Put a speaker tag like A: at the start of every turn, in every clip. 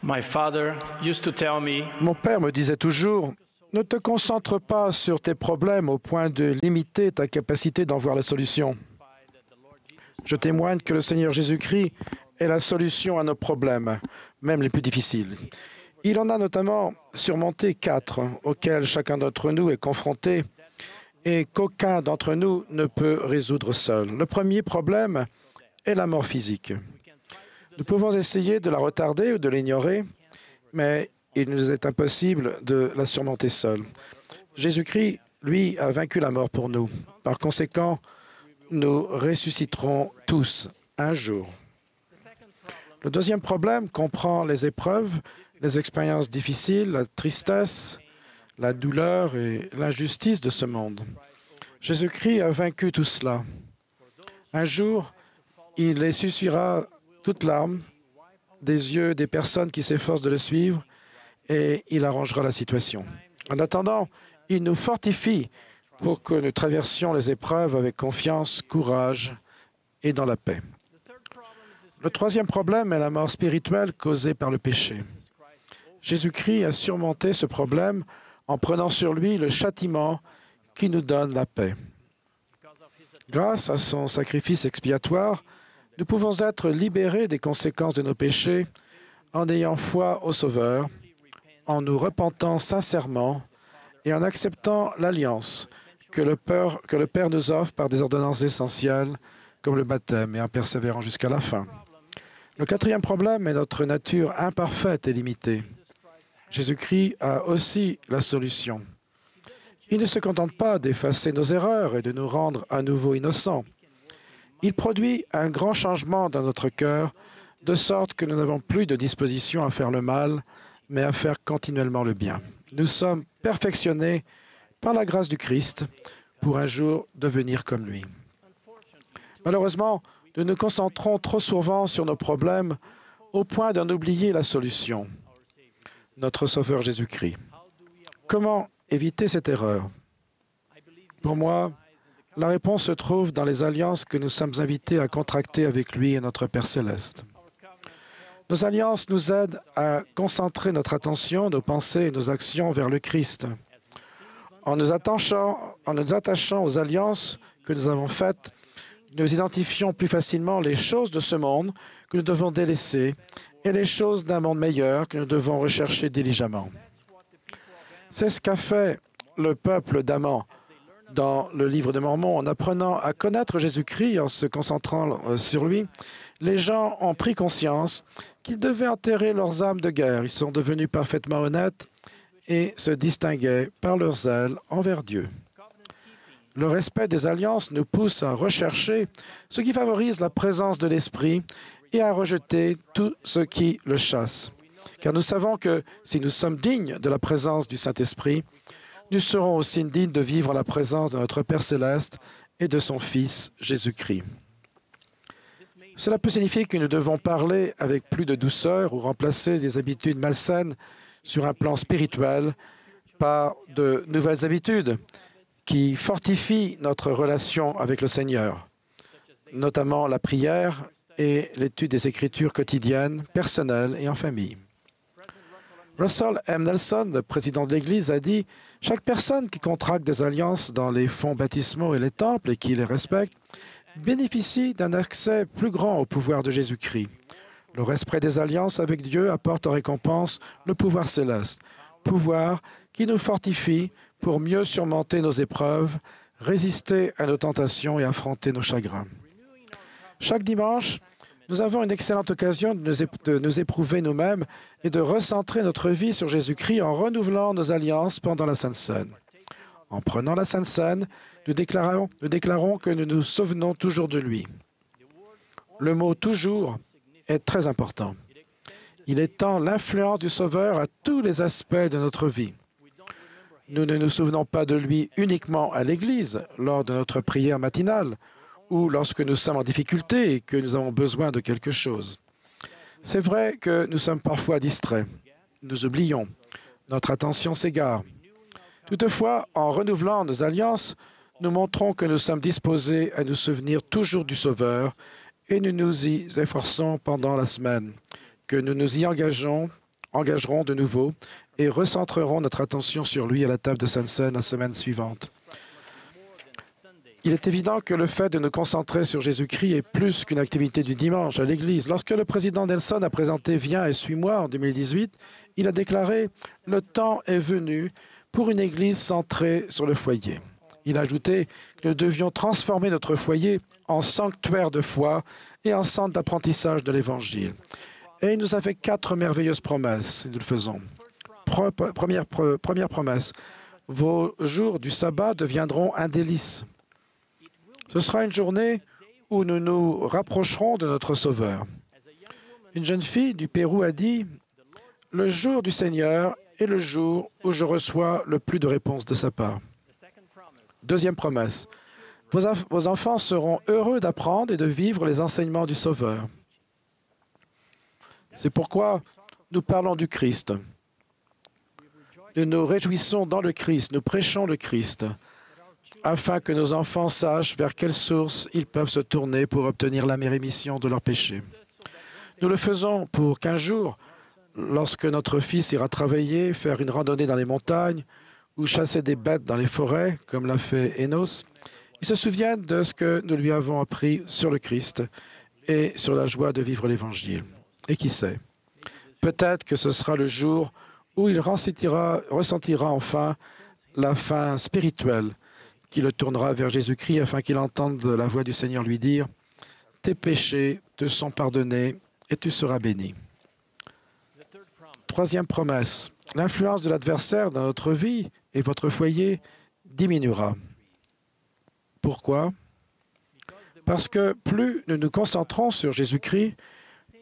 A: My father used to tell me,
B: Mon père me disait toujours, ne te concentre pas sur tes problèmes au point de limiter ta capacité d'en voir la solution. Je témoigne que le Seigneur Jésus-Christ est la solution à nos problèmes, même les plus difficiles. Il en a notamment surmonté 4 auxquels chacun d'entre nous est confronté et qu'aucun d'entre nous ne peut résoudre seul. Le premier problème est la mort physique. Nous pouvons essayer de la retarder ou de l'ignorer, mais il nous est impossible de la surmonter seul. Jésus-Christ, lui, a vaincu la mort pour nous. Par conséquent, nous ressusciterons tous un jour. Le deuxième problème comprend les épreuves, les expériences difficiles, la tristesse, la douleur et l'injustice de ce monde. Jésus-Christ a vaincu tout cela. Un jour, il essuiera toute larme des yeux des personnes qui s'efforcent de le suivre et il arrangera la situation. En attendant, il nous fortifie pour que nous traversions les épreuves avec confiance, courage et dans la paix. Le troisième problème est la mort spirituelle causée par le péché. Jésus-Christ a surmonté ce problème en prenant sur lui le châtiment qui nous donne la paix. Grâce à son sacrifice expiatoire, nous pouvons être libérés des conséquences de nos péchés en ayant foi au Sauveur, en nous repentant sincèrement et en acceptant l'alliance que le Père nous offre par des ordonnances essentielles comme le baptême et en persévérant jusqu'à la fin. Le quatrième problème est notre nature imparfaite et limitée. Jésus-Christ a aussi la solution. Il ne se contente pas d'effacer nos erreurs et de nous rendre à nouveau innocents. Il produit un grand changement dans notre cœur, de sorte que nous n'avons plus de disposition à faire le mal, mais à faire continuellement le bien. Nous sommes perfectionnés par la grâce du Christ pour un jour devenir comme lui. Malheureusement, nous nous concentrons trop souvent sur nos problèmes au point d'en oublier la solution, notre Sauveur Jésus-Christ. Comment éviter cette erreur? Pour moi, la réponse se trouve dans les alliances que nous sommes invités à contracter avec lui et notre Père céleste. Nos alliances nous aident à concentrer notre attention, nos pensées et nos actions vers le Christ. En nous attachant aux alliances que nous avons faites, nous identifions plus facilement les choses de ce monde que nous devons délaisser et les choses d'un monde meilleur que nous devons rechercher diligemment. C'est ce qu'a fait le peuple d'Aman dans le livre de Mormon. En apprenant à connaître Jésus-Christ, en se concentrant sur lui, les gens ont pris conscience qu'ils devaient enterrer leurs âmes de guerre. Ils sont devenus parfaitement honnêtes et se distinguaient par leur zèle envers Dieu. Le respect des alliances nous pousse à rechercher ce qui favorise la présence de l'Esprit et à rejeter tout ce qui le chasse. Car nous savons que si nous sommes dignes de la présence du Saint-Esprit, nous serons aussi dignes de vivre en la présence de notre Père céleste et de son Fils Jésus-Christ. Cela peut signifier que nous devons parler avec plus de douceur ou remplacer des habitudes malsaines sur un plan spirituel par de nouvelles habitudes qui fortifient notre relation avec le Seigneur, notamment la prière et l'étude des Écritures quotidiennes, personnelles et en famille. Russell M. Nelson, le président de l'Église, a dit « Chaque personne qui contracte des alliances dans les fonds baptismaux et les temples et qui les respecte bénéficie d'un accès plus grand au pouvoir de Jésus-Christ. Le respect des alliances avec Dieu apporte en récompense le pouvoir céleste, pouvoir qui nous fortifie pour mieux surmonter nos épreuves, résister à nos tentations et affronter nos chagrins. Chaque dimanche, nous avons une excellente occasion de nous éprouver nous-mêmes et de recentrer notre vie sur Jésus-Christ en renouvelant nos alliances pendant la Sainte Seine. En prenant la Sainte Seine, nous déclarons que nous nous souvenons toujours de lui. Le mot « toujours » est très important. Il étend l'influence du Sauveur à tous les aspects de notre vie. Nous ne nous souvenons pas de lui uniquement à l'Église, lors de notre prière matinale, ou lorsque nous sommes en difficulté et que nous avons besoin de quelque chose. C'est vrai que nous sommes parfois distraits. Nous oublions. Notre attention s'égare. Toutefois, en renouvelant nos alliances, nous montrons que nous sommes disposés à nous souvenir toujours du Sauveur et nous nous y efforçons pendant la semaine, que nous nous y engageons engageront de nouveau et recentreront notre attention sur lui à la table de Sainte-Seine la semaine suivante. Il est évident que le fait de nous concentrer sur Jésus-Christ est plus qu'une activité du dimanche à l'Église. Lorsque le président Nelson a présenté « Viens et suis-moi » en 2018, il a déclaré « Le temps est venu pour une Église centrée sur le foyer ». Il a ajouté que nous devions transformer notre foyer en sanctuaire de foi et en centre d'apprentissage de l'Évangile. Et il nous a fait 4 merveilleuses promesses, si nous le faisons. Première promesse, vos jours du sabbat deviendront un délice. Ce sera une journée où nous nous rapprocherons de notre Sauveur. Une jeune fille du Pérou a dit « Le jour du Seigneur est le jour où je reçois le plus de réponses de sa part. » Deuxième promesse, vos enfants seront heureux d'apprendre et de vivre les enseignements du Sauveur. C'est pourquoi nous parlons du Christ. Nous nous réjouissons dans le Christ, nous prêchons le Christ, afin que nos enfants sachent vers quelle source ils peuvent se tourner pour obtenir la rémission de leurs péchés. Nous le faisons pour qu'un jour, lorsque notre fils ira travailler, faire une randonnée dans les montagnes ou chasser des bêtes dans les forêts, comme l'a fait Enos, il se souvienne de ce que nous lui avons appris sur le Christ et sur la joie de vivre l'Évangile. Et qui sait, peut-être que ce sera le jour où il ressentira enfin la faim spirituelle qui le tournera vers Jésus-Christ afin qu'il entende la voix du Seigneur lui dire « Tes péchés te sont pardonnés et tu seras béni. » Troisième promesse, l'influence de l'adversaire dans notre vie et votre foyer diminuera. Pourquoi? Parce que plus nous nous concentrons sur Jésus-Christ,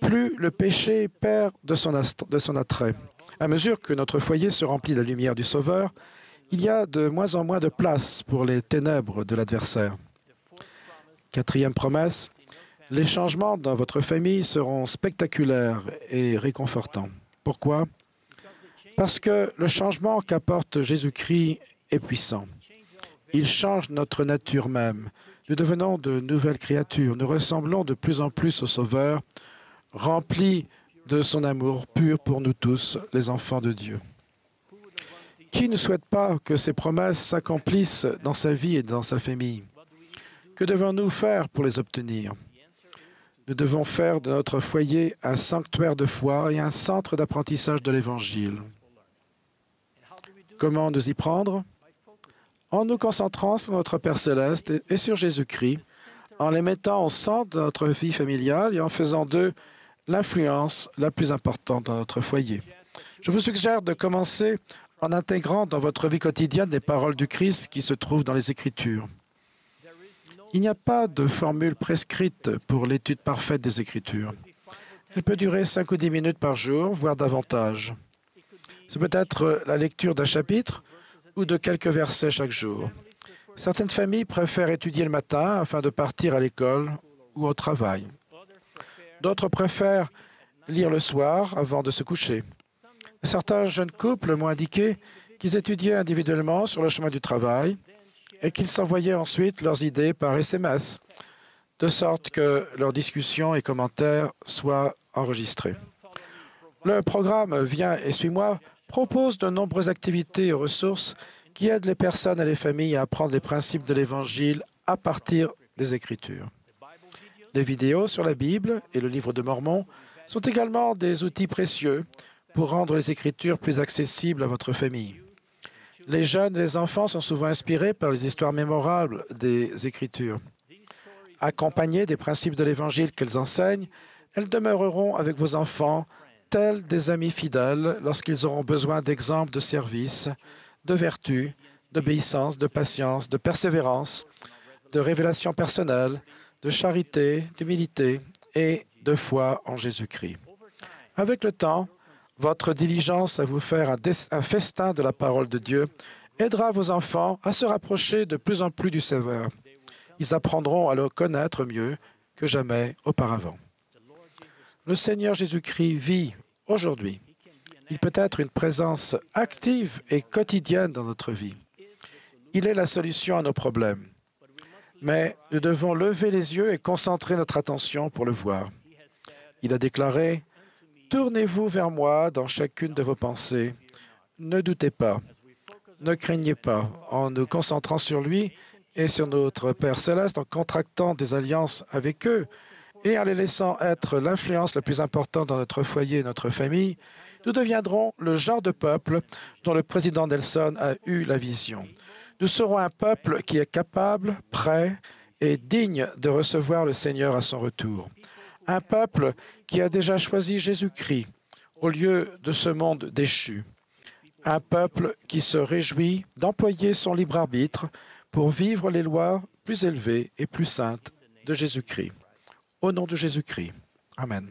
B: plus le péché perd de son attrait. À mesure que notre foyer se remplit de la lumière du Sauveur, il y a de moins en moins de place pour les ténèbres de l'adversaire. Quatrième promesse, les changements dans votre famille seront spectaculaires et réconfortants. Pourquoi? Parce que le changement qu'apporte Jésus-Christ est puissant. Il change notre nature même. Nous devenons de nouvelles créatures. Nous ressemblons de plus en plus au Sauveur, rempli de son amour pur pour nous tous, les enfants de Dieu. Qui ne souhaite pas que ces promesses s'accomplissent dans sa vie et dans sa famille? Que devons-nous faire pour les obtenir? Nous devons faire de notre foyer un sanctuaire de foi et un centre d'apprentissage de l'Évangile. Comment nous y prendre? En nous concentrant sur notre Père céleste et sur Jésus-Christ, en les mettant au centre de notre vie familiale et en faisant d'eux l'influence la plus importante dans notre foyer. Je vous suggère de commencer en intégrant dans votre vie quotidienne les paroles du Christ qui se trouvent dans les Écritures. Il n'y a pas de formule prescrite pour l'étude parfaite des Écritures. Elle peut durer 5 ou 10 minutes par jour, voire davantage. Ce peut être la lecture d'un chapitre ou de quelques versets chaque jour. Certaines familles préfèrent étudier le matin afin de partir à l'école ou au travail. D'autres préfèrent lire le soir avant de se coucher. Certains jeunes couples m'ont indiqué qu'ils étudiaient individuellement sur le chemin du travail et qu'ils s'envoyaient ensuite leurs idées par SMS, de sorte que leurs discussions et commentaires soient enregistrés. Le programme Viens et suis-moi propose de nombreuses activités et ressources qui aident les personnes et les familles à apprendre les principes de l'Évangile à partir des Écritures. Les vidéos sur la Bible et le livre de Mormon sont également des outils précieux pour rendre les Écritures plus accessibles à votre famille. Les jeunes et les enfants sont souvent inspirés par les histoires mémorables des Écritures. Accompagnées des principes de l'Évangile qu'elles enseignent, elles demeureront avec vos enfants tels des amis fidèles lorsqu'ils auront besoin d'exemples de service, de vertu, d'obéissance, de patience, de persévérance, de révélation personnelle, de charité, d'humilité et de foi en Jésus-Christ. Avec le temps, votre diligence à vous faire un festin de la parole de Dieu aidera vos enfants à se rapprocher de plus en plus du Sauveur. Ils apprendront à le connaître mieux que jamais auparavant. Le Seigneur Jésus-Christ vit aujourd'hui. Il peut être une présence active et quotidienne dans notre vie. Il est la solution à nos problèmes. Mais nous devons lever les yeux et concentrer notre attention pour le voir. Il a déclaré Tournez-vous vers moi dans chacune de vos pensées. Ne doutez pas, ne craignez pas, en nous concentrant sur lui et sur notre Père céleste, en contractant des alliances avec eux et en les laissant être l'influence la plus importante dans notre foyer et notre famille, nous deviendrons le genre de peuple dont le président Nelson a eu la vision. Nous serons un peuple qui est capable, prêt et digne de recevoir le Seigneur à son retour. Un peuple qui a déjà choisi Jésus-Christ au lieu de ce monde déchu. Un peuple qui se réjouit d'employer son libre arbitre pour vivre les lois plus élevées et plus saintes de Jésus-Christ. Au nom de Jésus-Christ. Amen.